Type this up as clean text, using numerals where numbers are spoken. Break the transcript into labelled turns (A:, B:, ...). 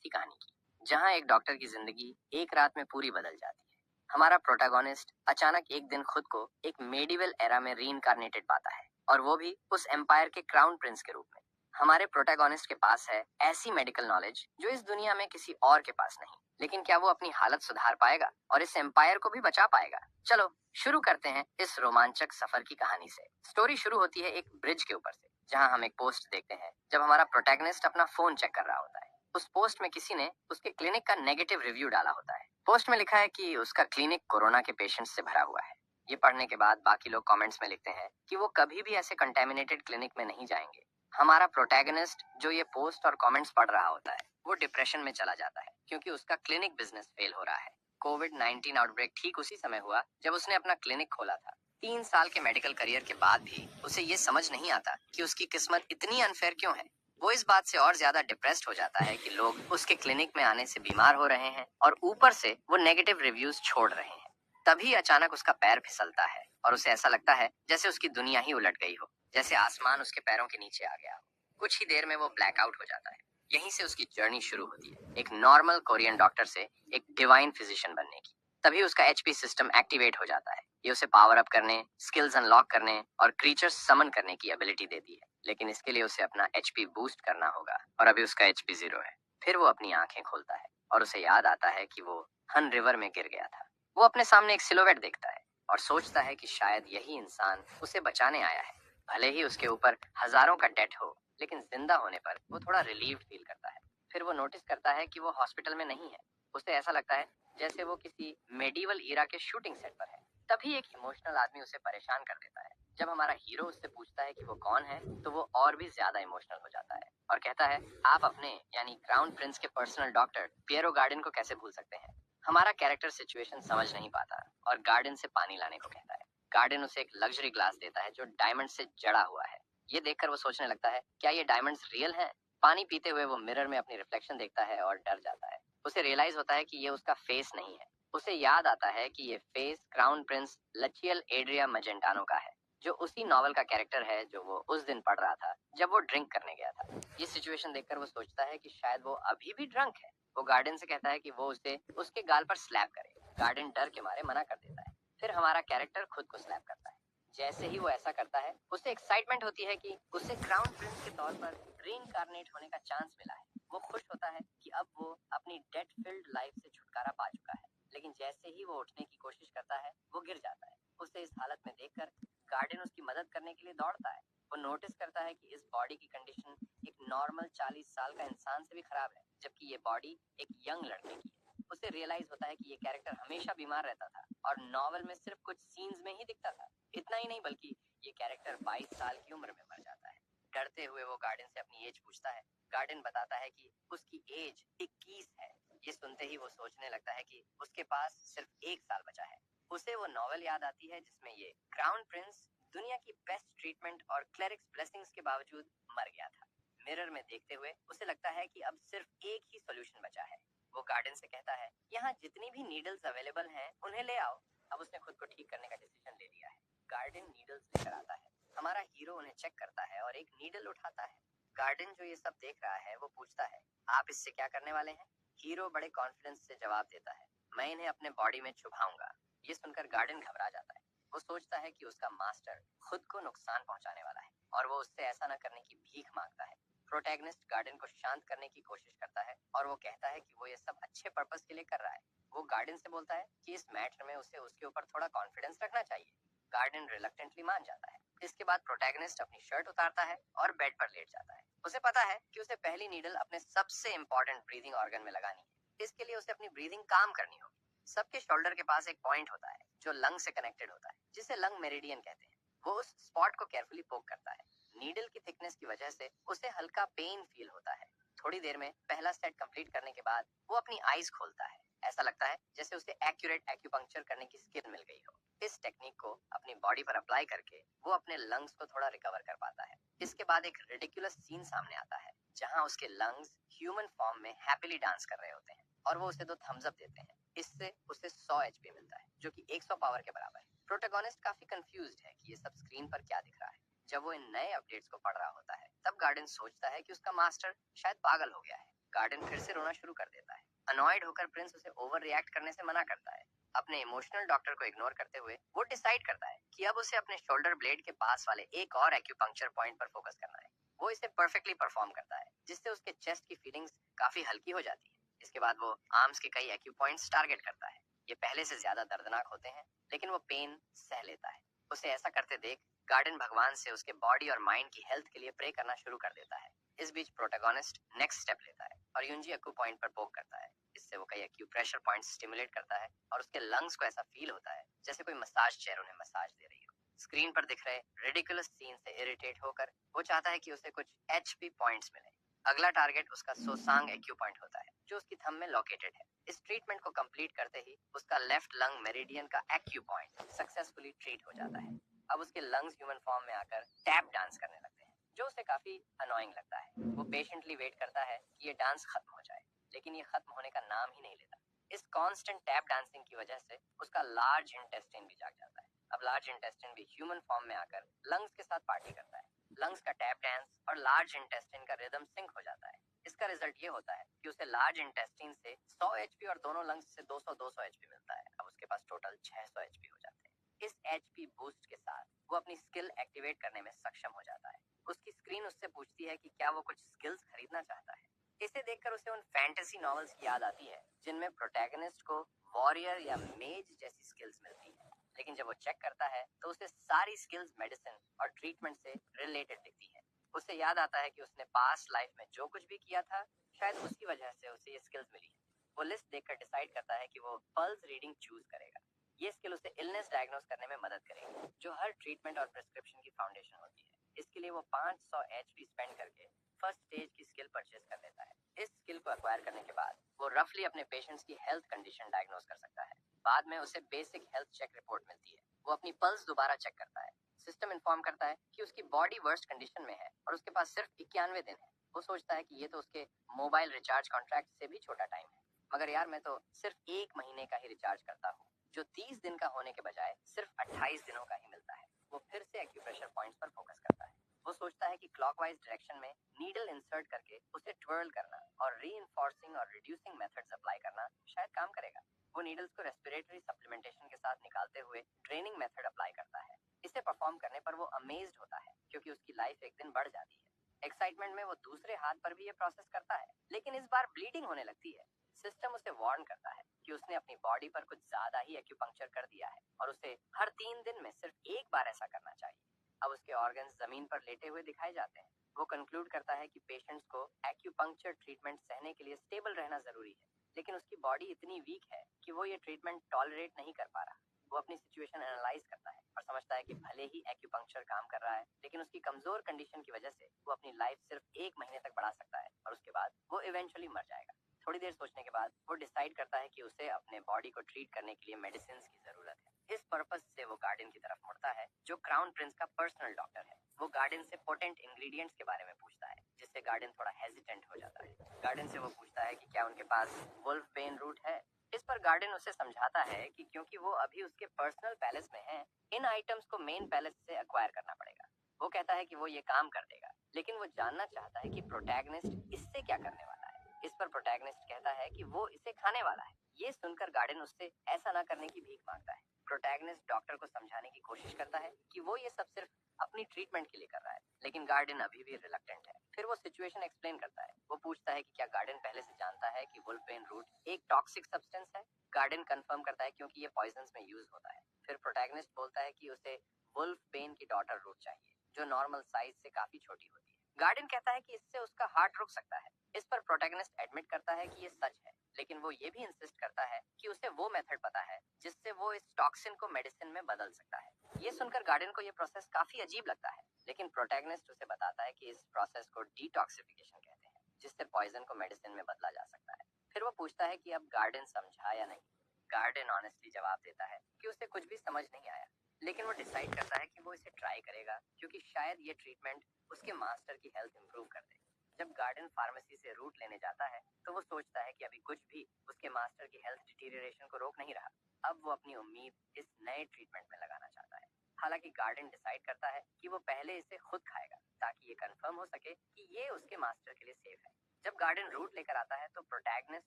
A: ऐसी कहानी की जहां एक डॉक्टर की जिंदगी एक रात में पूरी बदल जाती है। हमारा प्रोटैगोनिस्ट अचानक एक दिन खुद को एक मेडिवल एरा में रीइंकार्नेटेड पाता है, और वो भी उस एम्पायर के क्राउन प्रिंस के रूप में। हमारे प्रोटैगोनिस्ट के पास है ऐसी मेडिकल नॉलेज जो इस दुनिया में किसी और के पास नहीं। लेकिन क्या वो अपनी हालत सुधार पाएगा और इस एम्पायर को भी बचा पाएगा? चलो शुरू करते हैं इस रोमांचक सफर की कहानी से। स्टोरी शुरू होती है एक ब्रिज के ऊपर से, जहां हम एक पोस्ट देखते हैं जब हमारा प्रोटैगनिस्ट अपना फोन चेक कर रहा होता है। उस पोस्ट में किसी ने उसके क्लिनिक का नेगेटिव रिव्यू डाला होता है। पोस्ट में लिखा है कि उसका क्लिनिक कोरोना के पेशेंट्स से भरा हुआ है। ये पढ़ने के बाद बाकी लोग कमेंट्स में लिखते हैं कि वो कभी भी ऐसे कंटेमिनेटेड क्लिनिक में नहीं जाएंगे। हमारा प्रोटैगनिस्ट जो ये पोस्ट और कमेंट्स पढ़ रहा होता है वो डिप्रेशन में चला जाता है, क्योंकि उसका क्लिनिक बिजनेस फेल हो रहा है। कोविड-19 आउटब्रेक ठीक उसी समय हुआ जब उसने अपना क्लिनिक खोला था। 3 साल के मेडिकल करियर के बाद भी उसे ये समझ नहीं आता कि उसकी किस्मत इतनी अनफेयर क्यों है। वो इस बात से और ज्यादा डिप्रेस्ड हो जाता है कि लोग उसके क्लिनिक में आने से बीमार हो रहे हैं और ऊपर से वो नेगेटिव रिव्यूज छोड़ रहे हैं। तभी अचानक उसका पैर फिसलता है और उसे ऐसा लगता है जैसे उसकी दुनिया ही उलट गई हो, जैसे आसमान उसके पैरों के नीचे आ गया हो। कुछ ही देर में वो ब्लैकआउट हो जाता है। यहीं से उसकी जर्नी शुरू होती है, एक नॉर्मल कोरियन डॉक्टर से एक डिवाइन फिजिशियन बनने की। तभी उसका एचपी सिस्टम एक्टिवेट हो जाता है। ये उसे पावर अप करने, स्किल्स अनलॉक करने और क्रीचर्स समन करने की एबिलिटी देती है। लेकिन इसके लिए उसे अपना एचपी बूस्ट करना होगा, और अभी उसका एचपी 0 है। फिर वो अपनी आंखें खोलता है और उसे याद आता है कि वो हन रिवर में गिर गया था। वो अपने सामने एक सिलोवेट देखता है और सोचता है कि शायद यही इंसान उसे बचाने आया है। भले ही उसके ऊपर हजारों का डेट हो, लेकिन जिंदा होने पर वो थोड़ा रिलीव्ड फील करता है। फिर वो नोटिस करता है कि वो हॉस्पिटल में नहीं है। उसे ऐसा लगता है जैसे वो किसी मेडिवल ईरा के शूटिंग सेट पर है। तभी एक इमोशनल आदमी उसे परेशान कर देता है। जब हमारा हीरो उससे पूछता है कि वो कौन है, तो वो और भी ज्यादा इमोशनल हो जाता है और कहता है, आप अपने यानी क्राउन प्रिंस के पर्सनल डॉक्टर पियरो गार्डन को कैसे भूल सकते हैं? हमारा कैरेक्टर सिचुएशन समझ नहीं पाता और गार्डन से पानी लाने को कहता है। गार्डन उसे एक लग्जरी ग्लास देता है जो डायमंड से जड़ा हुआ है। ये देखकर वो सोचने लगता है, क्या ये डायमंड्स रियल हैं? पानी पीते हुए वो मिरर में अपनी रिफ्लेक्शन देखता है और डर जाता है। उसे रियलाइज होता है कि ये उसका फेस नहीं है। उसे याद आता है कि ये फेस क्राउन प्रिंस लचियल एड्रिया मजेंटानो का है, जो उसी नॉवल का कैरेक्टर है जो वो उस दिन पढ़ रहा था जब वो ड्रिंक करने गया था। ये सिचुएशन देखकर वो सोचता है कि शायद वो अभी भी ड्रंक है। वो गार्डन से कहता है कि वो उसे उसके गाल पर स्लैप करे। गार्डन डर के मारे मना कर देता है। फिर हमारा कैरेक्टर खुद को स्लैप करता है। जैसे ही वो ऐसा करता है, उसे एक्साइटमेंट होती है कि उसे क्राउन प्रिंस के तौर पर रीइंकार्नेट होने का चांस मिला है। वो खुश होता है कि अब वो अपनी डेथ फील्ड लाइफ से छुटकारा पा चुका है। लेकिन जैसे ही वो उठने की कोशिश करता है, वो गिर जाता है। उसे इस हालत में देखकर गार्डन उसकी मदद करने के लिए दौड़ता है। वो नोटिस करता है कि इस बॉडी की कंडीशन एक नॉर्मल 40 साल का इंसान से भी खराब है, जबकि ये बॉडी एक यंग लड़के की है। उसे रियलाइज होता है कि ये कैरेक्टर हमेशा बीमार रहता था और नॉवल में सिर्फ कुछ सीन्स में ही दिखता था। इतना ही नहीं, बल्कि ये कैरेक्टर 22 साल की उम्र में मर जाता है। डरते हुए वो गार्डन से अपनी एज पूछता है। गार्डन बताता है कि उसकी एज 21 है। ये सुनते ही वो सोचने लगता है कि उसके पास सिर्फ 1 साल बचा है। उसे वो नॉवल याद आती है जिसमें ये क्राउन प्रिंस दुनिया की बेस्ट ट्रीटमेंट और क्लेरिक्स ब्लेसिंग्स के बावजूद मर गया था। मिरर में देखते हुए उसे लगता है कि अब सिर्फ एक ही सॉल्यूशन बचा है। वो गार्डन से कहता है, यहाँ जितनी भी नीडल्स अवेलेबल हैं उन्हें ले आओ। अब उसने खुद को ठीक करने का डिसीजन ले लिया है। गार्डन नीडल्स लेकर आता है। हमारा हीरो उन्हें चेक करता है और एक नीडल उठाता है। गार्डन जो ये सब देख रहा है वो पूछता है, आप इससे क्या करने वाले हैं? हीरो बड़े कॉन्फिडेंस से जवाब देता है, मैं इन्हें अपने बॉडी में छुपाऊंगा। ये सुनकर गार्डन घबरा जाता है। वो सोचता है कि उसका मास्टर खुद को नुकसान पहुंचाने वाला है और वो उससे ऐसा न करने की भीख मांगता है। प्रोटैगनिस्ट गार्डन को शांत करने की कोशिश करता है और वो कहता है कि वो ये सब अच्छे पर्पस के लिए कर रहा है। वो गार्डन से बोलता है कि इस मैटर में उसे उसके ऊपर थोड़ा कॉन्फिडेंस रखना चाहिए। गार्डन रिलक्टेंटली मान जाता है। इसके बाद प्रोटैगनिस्ट अपनी शर्ट उतारता है और बेड पर लेट जाता है। उसे पता है कि उसे पहली नीडल अपने सबसे इंपॉर्टेंट ब्रीदिंग ऑर्गन में लगानी है। इसके लिए उसे अपनी ब्रीदिंग काम करनी होगी। सबके शोल्डर के पास एक पॉइंट होता है जो लंग से कनेक्टेड होता है, जिसे लंग मेरिडियन कहते हैं। वो उस स्पॉट को केयरफुली पोक करता है। नीडल की थिकनेस की वजह से उसे हल्का पेन फील होता है। थोड़ी देर में पहला सेट कंप्लीट करने के बाद वो अपनी आईज खोलता है। ऐसा लगता है जैसे उसे एक्यूरेट एक्यूपंक्चर करने की स्किल मिल गई हो। इस टेक्निक को अपनी बॉडी पर अप्लाई करके वो अपने लंग्स को थोड़ा रिकवर कर पाता है। इसके बाद एक रिडिकुलस सीन सामने आता है जहां उसके लंग्स ह्यूमन फॉर्म में हैप्पीली डांस कर रहे होते हैं और वो उसे 2 थम्स अप देते हैं। इससे उसे 100 एचपी मिलता है, जो कि 100 पावर के बराबर है। प्रोटैगनिस्ट काफी कंफ्यूज्ड है कि ये सब स्क्रीन पर क्या दिख रहा है। जब वो इन नए अपडेट्स को पढ़ रहा होता है, तब गार्डन सोचता है कि उसका मास्टर शायद पागल हो गया है। गार्डन फिर से रोना शुरू कर देता है। अनॉयड होकर प्रिंस उसे ओवर रिएक्ट करने से मना करता है। अपने इमोशनल डॉक्टर को इग्नोर करते हुए वो डिसाइड करता है कि अब उसे अपने शोल्डर ब्लेड के पास वाले एक और एक्यूपंक्चर पॉइंट पर फोकस करना है। वो इसे परफेक्टली परफॉर्म करता है, जिससे उसके चेस्ट की फीलिंग्स काफी हल्की हो जाती है। इसके बाद वो आर्म्स के कई एक्यू पॉइंट्स टारगेट करता है। ये पहले से ज्यादा दर्दनाक होते हैं, लेकिन वो पेन सह लेता है। उसे ऐसा करते देख गार्डन भगवान से उसके बॉडी और माइंड की हेल्थ के लिए प्रे करना शुरू कर देता है। इस बीच प्रोटैगनिस्ट नेक्स्ट स्टेप लेता है और यूंजी एक्यू पॉइंट पर पोक करता है। इससे वो कई एक्यू प्रेशर पॉइंट स्टिमुलेट करता है और उसके लंग्स को ऐसा फील होता है जैसे कोई मसाज चेयर उन्हें मसाज दे रही हो। स्क्रीन पर दिख रहे रिडिकुलस सीन से इरिटेट होकर वो चाहता है कि उसे कुछ एचपी पॉइंट्स मिले। अगला टारगेट उसका सोसांग एक्यू पॉइंट होता है, जो उसकी थंब में लोकेटेड है। इस ट्रीटमेंट को कंप्लीट करते ही उसका लेफ्ट लंग मेरिडियन का एक्यू पॉइंट सक्सेसफुली ट्रीट हो जाता है। अब उसके लंग्स ह्यूमन फॉर्म में आकर टैप डांस करने लगते हैं, जो उसे काफी अनोइंग लगता है। वो पेशेंटली वेट करता है कि ये डांस खत्म हो जाए, लेकिन ये खत्म होने का नाम ही नहीं लेता। इस कांस्टेंट टैप डांसिंग की वजह से उसका लार्ज इंटेस्टाइन भी जाग जाता है। अब लार्ज इंटेस्टाइन भी ह्यूमन फॉर्म में आकर लंग्स के साथ पार्टी करता है। लंग्स का टैप डांस और लार्ज इंटेस्टाइन का रिदम सिंक हो जाता है। इसका रिजल्ट ये होता है कि उसे लार्ज इंटेस्टाइन से 100 एचपी और दोनों लंग्स से 200 एचपी मिलता है। अब उसके पास टोटल 600 एचपी हो जाते हैं। इस एचपी बूस्ट के साथ वो अपनी स्किल एक्टिवेट करने में सक्षम हो जाता है। उसकी स्क्रीन उससे पूछती है कि क्या वो कुछ स्किल्स खरीदना चाहता है। इसे देखकर उसे उन फैंटेसी नॉवेल्स की याद आती है जिनमें प्रोटैगनिस्ट को वॉरियर या मेज जैसी स्किल्स मिलती है। लेकिन जब वो चेक करता है तो उसे सारी स्किल्स मेडिसिन और ट्रीटमेंट से रिलेटेड दिखती है। उसे याद आता है कि उसने पास्ट लाइफ में जो कुछ भी किया था, शायद उसकी वजह से उसे ये स्किल्स मिली है। वो लिस्ट देखकर डिसाइड करता है कि वो पल्स रीडिंग चूज करेगा। ये स्किल उसे इलनेस डायग्नोस करने में मदद करेगी, जो हर ट्रीटमेंट और प्रिस्क्रिप्शन की फाउंडेशन होती है। इसके लिए वो 500 एचपी स्पेंड करके फर्स्ट स्टेज की स्किल परचेज कर लेता है। इस स्किल को एक्वायर करने के बाद वो रफली अपने पेशेंट्स की हेल्थ कंडीशन डायग्नोस कर सकता है। बाद में उसे बेसिक हेल्थ चेक रिपोर्ट मिलती है। वो अपनी पल्स दोबारा चेक करता है। सिस्टम इन्फॉर्म करता है कि उसकी बॉडी वर्स्ट कंडीशन में है और उसके पास सिर्फ 91 दिन है। वो सोचता है कि ये तो उसके मोबाइल रिचार्ज कॉन्ट्रैक्ट से भी छोटा टाइम है। मगर यार, मैं तो सिर्फ 1 महीने का ही रिचार्ज करता हूँ, जो 30 दिन का होने के बजाय सिर्फ 28 दिनों का ही मिलता है। वो फिर से एक्यूप्रेशर पॉइंट्स पर फोकस करता है। वो सोचता है कि क्लॉकवाइज डायरेक्शन में नीडल इंसर्ट करके उसे ट्विर्ल करना और रीइंफोर्सिंग और रिड्यूसिंग मेथड्स अप्लाई करना शायद काम करेगा। वो नीडल्स को रेस्पिरेटरी सप्लीमेंटेशन के साथ निकालते हुए ड्रेनिंग मेथड अप्लाई करता है। इसे परफॉर्म करने पर वो अमेज्ड होता है, क्योंकि उसकी लाइफ एक दिन बढ़ जाती है। एक्साइटमेंट में वो दूसरे हाथ पर भी ये प्रोसेस करता है, लेकिन इस बार ब्लीडिंग होने लगती है। सिस्टम उसे वार्न करता है कि उसने अपनी बॉडी पर कुछ ज्यादा ही एक्यूपंक्चर कर दिया है और उसे हर 3 दिन में सिर्फ एक बार ऐसा करना चाहिए। अब उसके ऑर्गन्स जमीन पर लेटे हुए दिखाए जाते हैं। वो कंक्लूड करता है कि पेशेंट्स को एक्यूपंक्चर ट्रीटमेंट सहने के लिए स्टेबल रहना जरूरी है, लेकिन उसकी बॉडी इतनी वीक है कि वो ये ट्रीटमेंट टॉलरेट नहीं कर पा रहा। वो अपनी सिचुएशन एनालाइज करता है और समझता है कि भले ही एक्यूपंक्चर काम कर रहा है, लेकिन उसकी कमजोर कंडीशन की वजह से वो अपनी लाइफ सिर्फ 1 महीने तक बढ़ा सकता है और उसके बाद वो इवेंचुअली मर जाएगा। थोड़ी देर सोचने के बाद वो डिसाइड करता है कि उसे अपने बॉडी को ट्रीट करने के लिए मेडिसिन की जरूरत है। इस पर्पस से वो गार्डन की तरफ मुड़ता है, जो क्राउन प्रिंस का पर्सनल डॉक्टर है। वो गार्डन से पोटेंट इंग्रेडिएंट्स के बारे में पूछता है, जिससे गार्डन थोड़ा हेजिटेंट हो जाता है। गार्डन से वो पूछता है कि क्या उनके पास वुल्फ पेन रूट है। इस पर गार्डन उसे समझाता है कि क्योंकि वो अभी उसके पर्सनल पैलेस में है, इन आइटम्स को मेन पैलेस से एक्वायर करना पड़ेगा। वो कहता है कि वो ये काम कर देगा, लेकिन वो जानना चाहता है कि प्रोटैगनिस्ट इससे क्या करने वाला है। इस पर प्रोटैगनिस्ट कहता है कि वो इसे खाने वाला है। ये सुनकर गार्डन उससे ऐसा ना करने की भीख मांगता है। प्रोटैगनिस्ट डॉक्टर को समझाने की कोशिश करता है कि वो ये सब सिर्फ अपनी ट्रीटमेंट के लिए कर रहा है, लेकिन गार्डन अभी भी रिलक्टेंट है। फिर वो सिचुएशन एक्सप्लेन करता है। वो पूछता है कि क्या गार्डन पहले से जानता है कि वुल्फपेन रूट एक टॉक्सिक सब्सटेंस है। गार्डन कंफर्म करता है क्योंकि ये पॉइजन्स में यूज होता है। फिर प्रोटैगनिस्ट बोलता है कि उसे वुल्फपेन की डॉटर रूट चाहिए, जो नॉर्मल साइज से काफी छोटी होती है। गार्डन कहता है कि इससे उसका हार्ट रुक सकता है। इस पर प्रोटैगनिस्ट एडमिट करता है कि ये सच है, लेकिन वो ये भी इंसिस्ट करता है कि उसे वो मेथड पता है जिससे वो इस टॉक्सिन को मेडिसिन में बदल सकता है। ये सुनकर गार्डन को ये प्रोसेस काफी अजीब लगता है, लेकिन प्रोटैगनिस्ट उसे बताता है कि इस प्रोसेस को डिटॉक्सिफिकेशन कहते हैं, जिससे पॉइजन को मेडिसिन में बदला जा सकता है। फिर वो पूछता है कि अब गार्डन समझा या नहीं। गार्डन ऑनेस्टली जवाब देता है कि उसे कुछ भी समझ नहीं आया, लेकिन वो डिसाइड करता है कि वो इसे ट्राई करेगा, क्योंकि शायद ये ट्रीटमेंट उसके मास्टर की हेल्थ इंप्रूव कर दे। जब गार्डन फार्मेसी से रूट लेने जाता है तो वो सोचता है कि अभी कुछ भी उसके मास्टर की हेल्थ डिटीरियरेशन को रोक नहीं रहा। अब वो अपनी उम्मीद इस नए ट्रीटमेंट में लगाना चाहता है। हालांकि गार्डन डिसाइड करता है कि वो पहले इसे खुद खाएगा, ताकि ये कंफर्म हो सके कि ये उसके मास्टर के लिए सेफ है। जब गार्डन रूट लेकर आता है तो प्रोटैगनिस्ट